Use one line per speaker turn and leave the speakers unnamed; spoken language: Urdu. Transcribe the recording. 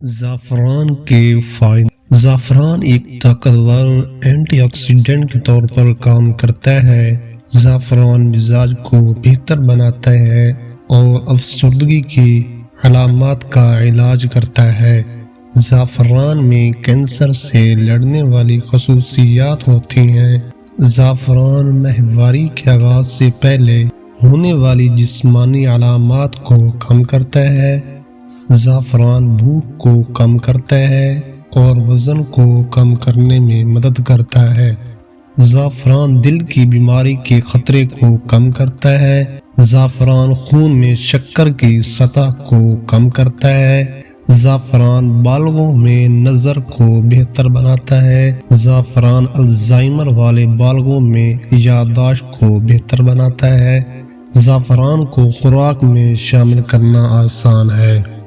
زعفران کے فائدے۔ زعفران ایک طاقتور اینٹی آکسیڈنٹ کے طور پر کام کرتا ہے۔ زعفران مزاج کو بہتر بناتا ہے اور افسردگی کی علامات کا علاج کرتا ہے۔ زعفران میں کینسر سے لڑنے والی خصوصیات ہوتی ہیں۔ زعفران ماہواری کے آغاز سے پہلے ہونے والی جسمانی علامات کو کم کرتا ہے۔ زعفران بھوک کو کم کرتا ہے اور وزن کو کم کرنے میں مدد کرتا ہے۔ زعفران دل کی بیماری کے خطرے کو کم کرتا ہے۔ زعفران خون میں شکر کی سطح کو کم کرتا ہے۔ زعفران بالغوں میں نظر کو بہتر بناتا ہے۔ زعفران الزائمر والے بالغوں میں یادداشت کو بہتر بناتا ہے۔ زعفران کو خوراک میں شامل کرنا آسان ہے۔